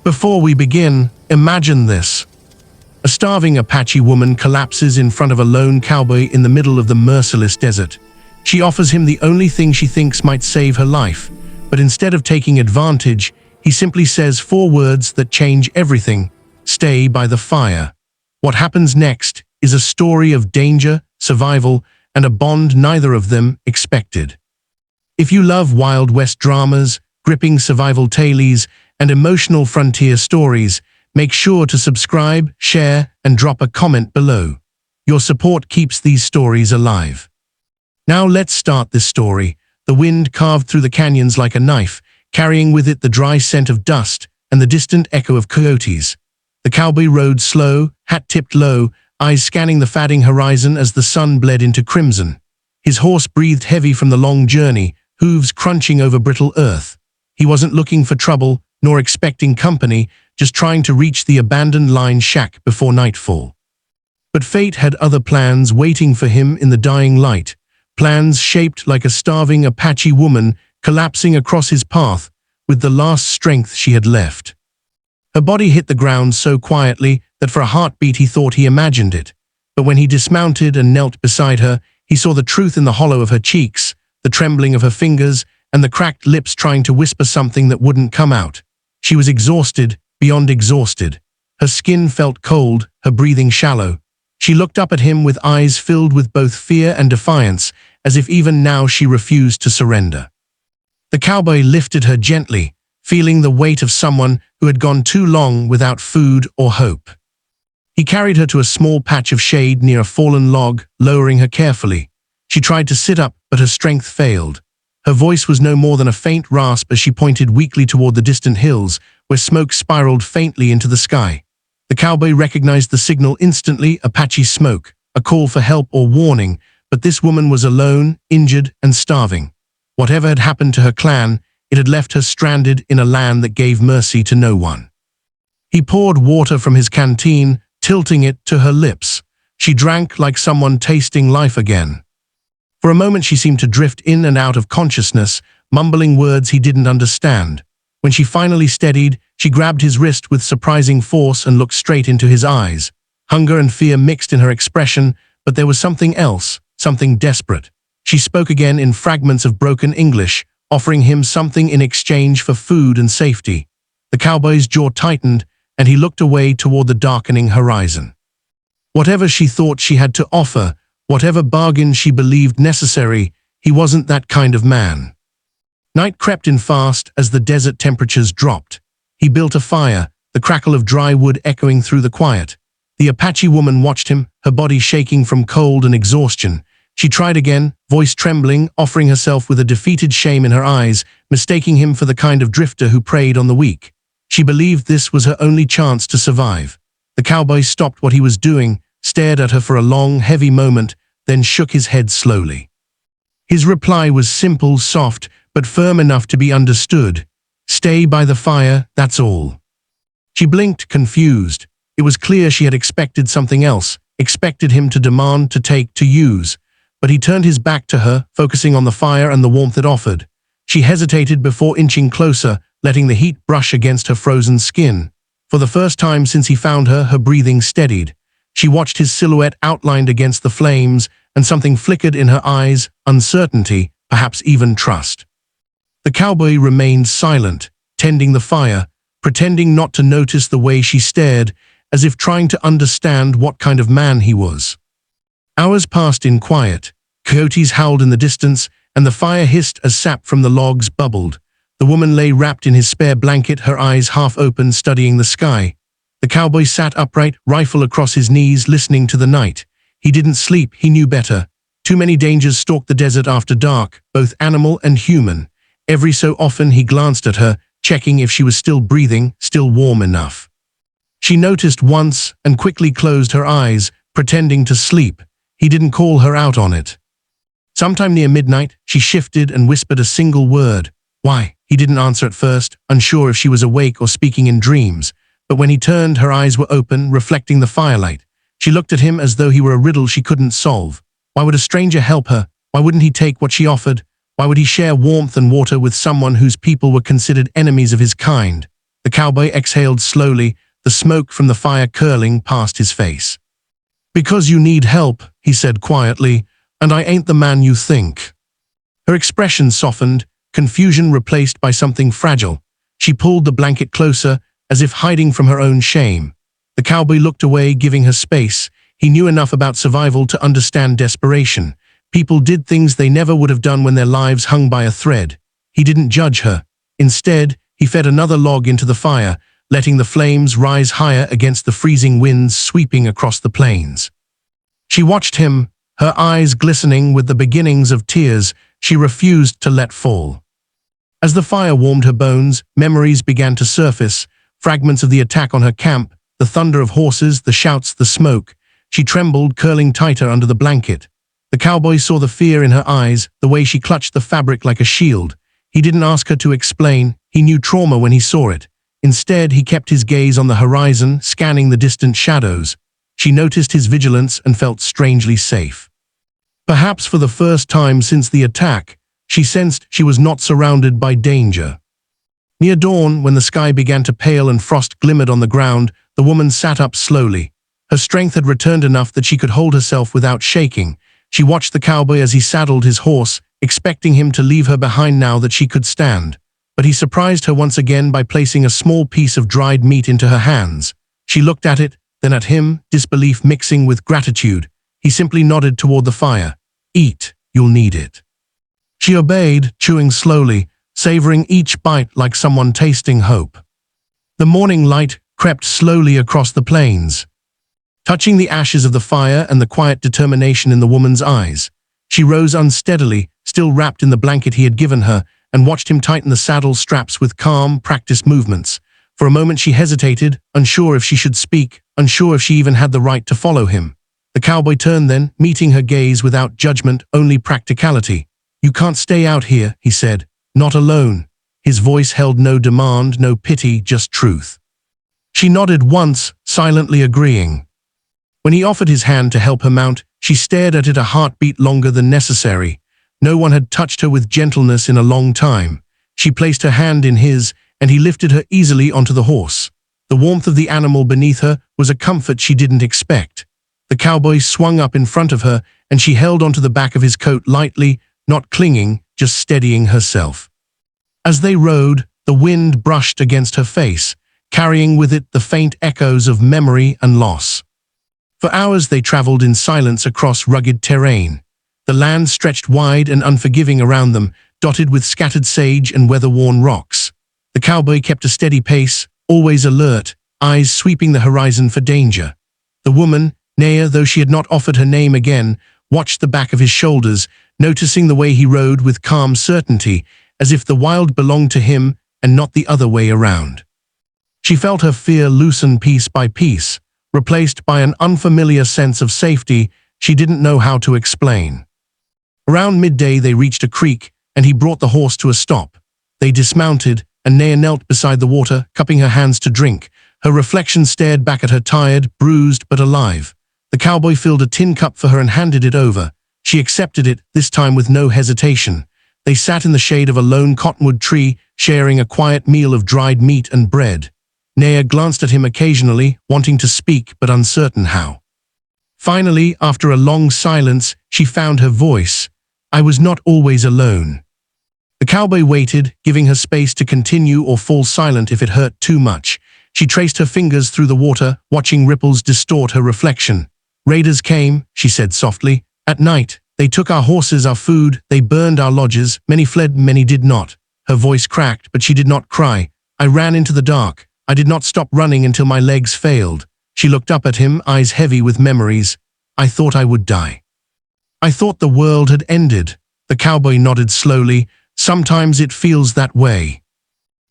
Before we begin, imagine this. A starving Apache woman collapses in front of a lone cowboy in the middle of the merciless desert. She offers him the only thing she thinks might save her life, but instead of taking advantage, he simply says 4 words that change everything: stay by the fire. What happens next is a story of danger, survival, and a bond neither of them expected. If you love Wild West dramas, gripping survival tales, and emotional frontier stories, make sure to subscribe, share, and drop a comment below. Your support keeps these stories alive. Now let's start this story. The wind carved through the canyons like a knife, carrying with it the dry scent of dust and the distant echo of coyotes. The cowboy rode slow, hat tipped low, eyes scanning the fading horizon as the sun bled into crimson. His horse breathed heavy from the long journey, hooves crunching over brittle earth. He wasn't looking for trouble, nor expecting company, just trying to reach the abandoned line shack before nightfall. But fate had other plans waiting for him in the dying light, plans shaped like a starving Apache woman collapsing across his path with the last strength she had left. Her body hit the ground so quietly that for a heartbeat he thought he imagined it. But when he dismounted and knelt beside her, he saw the truth in the hollow of her cheeks, the trembling of her fingers, and the cracked lips trying to whisper something that wouldn't come out. She was exhausted, beyond exhausted. Her skin felt cold, her breathing shallow. She looked up at him with eyes filled with both fear and defiance, as if even now she refused to surrender. The cowboy lifted her gently, feeling the weight of someone who had gone too long without food or hope. He carried her to a small patch of shade near a fallen log, lowering her carefully. She tried to sit up, but her strength failed. Her voice was no more than a faint rasp as she pointed weakly toward the distant hills, where smoke spiraled faintly into the sky. The cowboy recognized the signal instantly: Apache smoke, a call for help or warning, but this woman was alone, injured, and starving. Whatever had happened to her clan, it had left her stranded in a land that gave mercy to no one. He poured water from his canteen, tilting it to her lips. She drank like someone tasting life again. For a moment she seemed to drift in and out of consciousness, mumbling words he didn't understand. When she finally steadied, she grabbed his wrist with surprising force and looked straight into his eyes. Hunger and fear mixed in her expression, but there was something else, something desperate. She spoke again in fragments of broken English, offering him something in exchange for food and safety. The cowboy's jaw tightened, and he looked away toward the darkening horizon. Whatever she thought she had to offer, whatever bargain she believed necessary, he wasn't that kind of man. Night crept in fast as the desert temperatures dropped. He built a fire, the crackle of dry wood echoing through the quiet. The Apache woman watched him, her body shaking from cold and exhaustion. She tried again, voice trembling, offering herself with a defeated shame in her eyes, mistaking him for the kind of drifter who preyed on the weak. She believed this was her only chance to survive. The cowboy stopped what he was doing, stared at her for a long, heavy moment, then shook his head slowly. His reply was simple, soft, but firm enough to be understood. Stay by the fire, that's all. She blinked, confused. It was clear she had expected something else, expected him to demand, to take, to use. But he turned his back to her, focusing on the fire and the warmth it offered. She hesitated before inching closer, letting the heat brush against her frozen skin. For the first time since he found her, her breathing steadied. She watched his silhouette outlined against the flames, and something flickered in her eyes: uncertainty, perhaps even trust. The cowboy remained silent, tending the fire, pretending not to notice the way she stared, as if trying to understand what kind of man he was. Hours passed in quiet. Coyotes howled in the distance, and the fire hissed as sap from the logs bubbled. The woman lay wrapped in his spare blanket, her eyes half open, studying the sky. The cowboy sat upright, rifle across his knees, listening to the night. He didn't sleep, he knew better. Too many dangers stalked the desert after dark, both animal and human. Every so often he glanced at her, checking if she was still breathing, still warm enough. She noticed once and quickly closed her eyes, pretending to sleep. He didn't call her out on it. Sometime near midnight, she shifted and whispered a single word. Why? He didn't answer at first, unsure if she was awake or speaking in dreams. But when he turned, her eyes were open, reflecting the firelight. She looked at him as though he were a riddle she couldn't solve. Why would a stranger help her? Why wouldn't he take what she offered? Why would he share warmth and water with someone whose people were considered enemies of his kind? The cowboy exhaled slowly, the smoke from the fire curling past his face. "Because you need help," he said quietly, "and I ain't the man you think." Her expression softened, confusion replaced by something fragile. She pulled the blanket closer, as if hiding from her own shame. The cowboy looked away, giving her space. He knew enough about survival to understand desperation. People did things they never would have done when their lives hung by a thread. He didn't judge her. Instead, he fed another log into the fire, letting the flames rise higher against the freezing winds sweeping across the plains. She watched him, her eyes glistening with the beginnings of tears she refused to let fall. As the fire warmed her bones, memories began to surface, fragments of the attack on her camp, the thunder of horses, the shouts, the smoke. She trembled, curling tighter under the blanket. The cowboy saw the fear in her eyes, the way she clutched the fabric like a shield. He didn't ask her to explain. He knew trauma when he saw it. Instead, he kept his gaze on the horizon, scanning the distant shadows. She noticed his vigilance and felt strangely safe. Perhaps for the first time since the attack, she sensed she was not surrounded by danger. Near dawn, when the sky began to pale and frost glimmered on the ground, the woman sat up slowly. Her strength had returned enough that she could hold herself without shaking. She watched the cowboy as he saddled his horse, expecting him to leave her behind now that she could stand. But he surprised her once again by placing a small piece of dried meat into her hands. She looked at it, then at him, disbelief mixing with gratitude. He simply nodded toward the fire. "Eat, you'll need it." She obeyed, chewing slowly, savoring each bite like someone tasting hope. The morning light crept slowly across the plains, touching the ashes of the fire and the quiet determination in the woman's eyes. She rose unsteadily, still wrapped in the blanket he had given her, and watched him tighten the saddle straps with calm, practiced movements. For a moment she hesitated, unsure if she should speak, unsure if she even had the right to follow him. The cowboy turned then, meeting her gaze without judgment, only practicality. "You can't stay out here," he said. "Not alone." His voice held no demand, no pity, just truth. She nodded once, silently agreeing. When he offered his hand to help her mount, she stared at it a heartbeat longer than necessary. No one had touched her with gentleness in a long time. She placed her hand in his, and he lifted her easily onto the horse. The warmth of the animal beneath her was a comfort she didn't expect. The cowboy swung up in front of her, and she held onto the back of his coat lightly, not clinging, just steadying herself. As they rode, the wind brushed against her face, carrying with it the faint echoes of memory and loss. For hours they traveled in silence across rugged terrain. The land stretched wide and unforgiving around them, dotted with scattered sage and weather-worn rocks. The cowboy kept a steady pace, always alert, eyes sweeping the horizon for danger. The woman, Naya, though she had not offered her name again, watched the back of his shoulders, noticing the way he rode with calm certainty, as if the wild belonged to him and not the other way around. She felt her fear loosen piece by piece, replaced by an unfamiliar sense of safety she didn't know how to explain. Around midday they reached a creek, and he brought the horse to a stop. They dismounted, and Naya knelt beside the water, cupping her hands to drink. Her reflection stared back at her, tired, bruised, but alive. The cowboy filled a tin cup for her and handed it over. She accepted it, this time with no hesitation. They sat in the shade of a lone cottonwood tree, sharing a quiet meal of dried meat and bread. Naya glanced at him occasionally, wanting to speak but uncertain how. Finally, after a long silence, she found her voice. "I was not always alone." The cowboy waited, giving her space to continue or fall silent if it hurt too much. She traced her fingers through the water, watching ripples distort her reflection. "Raiders came," she said softly. "At night. They took our horses, our food, they burned our lodges. Many fled, many did not." Her voice cracked, but she did not cry. "I ran into the dark. I did not stop running until my legs failed." She looked up at him, eyes heavy with memories. "I thought I would die. I thought the world had ended." The cowboy nodded slowly. "Sometimes it feels that way."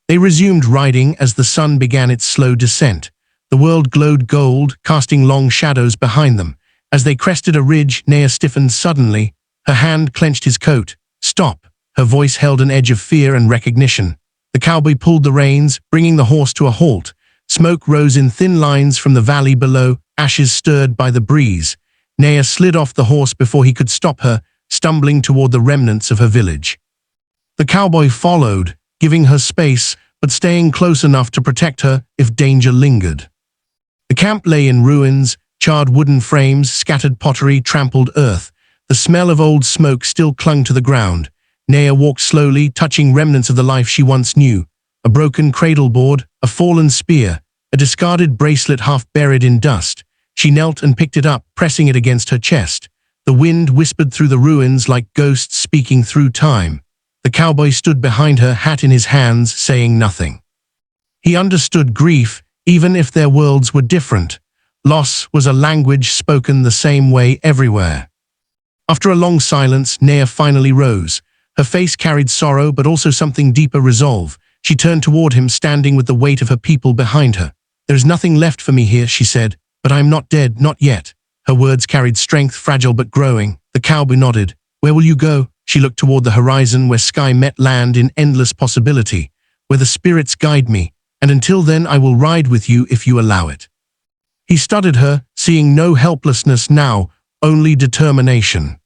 They resumed riding as the sun began its slow descent. The world glowed gold, casting long shadows behind them. As they crested a ridge, Naya stiffened suddenly. Her hand clenched his coat. "Stop." Her voice held an edge of fear and recognition. The cowboy pulled the reins, bringing the horse to a halt. Smoke rose in thin lines from the valley below, ashes stirred by the breeze. Naya slid off the horse before he could stop her, stumbling toward the remnants of her village. The cowboy followed, giving her space, but staying close enough to protect her if danger lingered. The camp lay in ruins, charred wooden frames, scattered pottery, trampled earth. The smell of old smoke still clung to the ground. Naya walked slowly, touching remnants of the life she once knew. A broken cradle board, a fallen spear, a discarded bracelet half buried in dust. She knelt and picked it up, pressing it against her chest. The wind whispered through the ruins like ghosts speaking through time. The cowboy stood behind her, hat in his hands, saying nothing. He understood grief, even if their worlds were different. Loss was a language spoken the same way everywhere. After a long silence, Naya finally rose. Her face carried sorrow, but also something deeper, resolve. She turned toward him, standing with the weight of her people behind her. "There is nothing left for me here," she said, "but I am not dead, not yet." Her words carried strength, fragile but growing. The cowboy nodded. "Where will you go?" She looked toward the horizon, where sky met land in endless possibility. "Where the spirits guide me, and until then I will ride with you if you allow it." He studied her, seeing no helplessness now, only determination.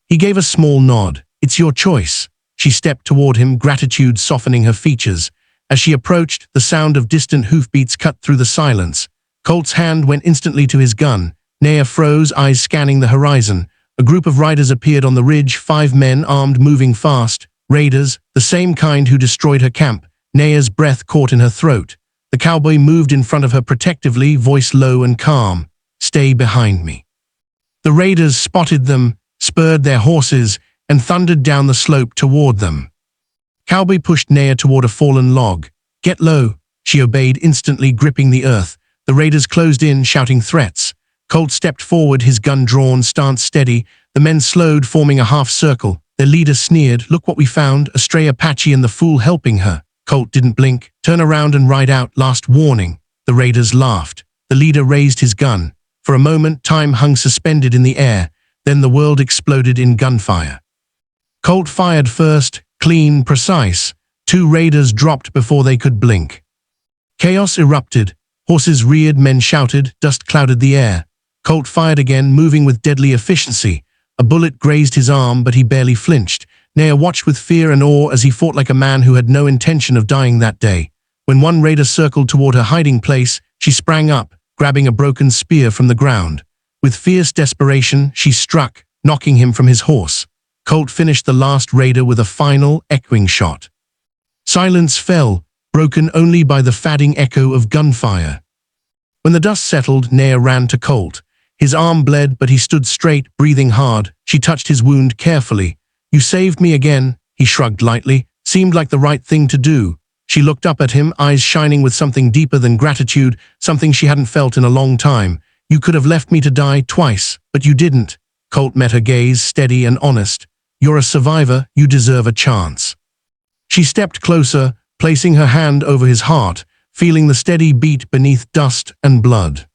He gave a small nod. "It's your choice." She stepped toward him, gratitude softening her features. As she approached, the sound of distant hoofbeats cut through the silence. Colt's hand went instantly to his gun. Naya froze, eyes scanning the horizon. A group of riders appeared on the ridge, 5 men armed, moving fast. Raiders, the same kind who destroyed her camp. Naya's breath caught in her throat. The cowboy moved in front of her protectively, voice low and calm. "Stay behind me." The raiders spotted them, spurred their horses, and thundered down the slope toward them. Cowboy pushed Naya toward a fallen log. "Get low." She obeyed, instantly gripping the earth. The raiders closed in, shouting threats. Colt stepped forward, his gun drawn, stance steady. The men slowed, forming a half circle. Their leader sneered, "Look what we found, a stray Apache and the fool helping her." Colt didn't blink. "Turn around and ride out, last warning." The raiders laughed. The leader raised his gun. For a moment, time hung suspended in the air. Then the world exploded in gunfire. Colt fired first, clean, precise. 2 raiders dropped before they could blink. Chaos erupted. Horses reared, men shouted, dust clouded the air. Colt fired again, moving with deadly efficiency. A bullet grazed his arm, but he barely flinched. Naya watched with fear and awe as he fought like a man who had no intention of dying that day. When one raider circled toward her hiding place, she sprang up, grabbing a broken spear from the ground. With fierce desperation, she struck, knocking him from his horse. Colt finished the last raider with a final, echoing shot. Silence fell, broken only by the fading echo of gunfire. When the dust settled, Naya ran to Colt. His arm bled, but he stood straight, breathing hard. She touched his wound carefully. "You saved me again," he shrugged lightly. "Seemed like the right thing to do." She looked up at him, eyes shining with something deeper than gratitude, something she hadn't felt in a long time. "You could have left me to die twice, but you didn't." Colt met her gaze, steady and honest. "You're a survivor, you deserve a chance." She stepped closer, placing her hand over his heart, feeling the steady beat beneath dust and blood.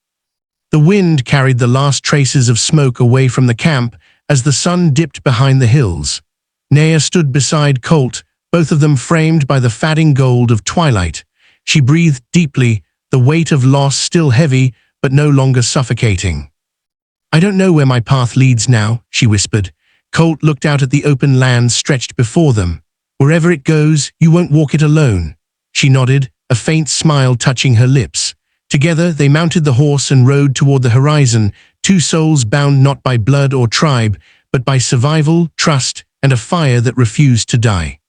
The wind carried the last traces of smoke away from the camp as the sun dipped behind the hills. Naya stood beside Colt, both of them framed by the fading gold of twilight. She breathed deeply, the weight of loss still heavy, but no longer suffocating. "I don't know where my path leads now," she whispered. Colt looked out at the open land stretched before them. "Wherever it goes, you won't walk it alone." She nodded, a faint smile touching her lips. Together, they mounted the horse and rode toward the horizon, 2 souls bound not by blood or tribe, but by survival, trust, and a fire that refused to die.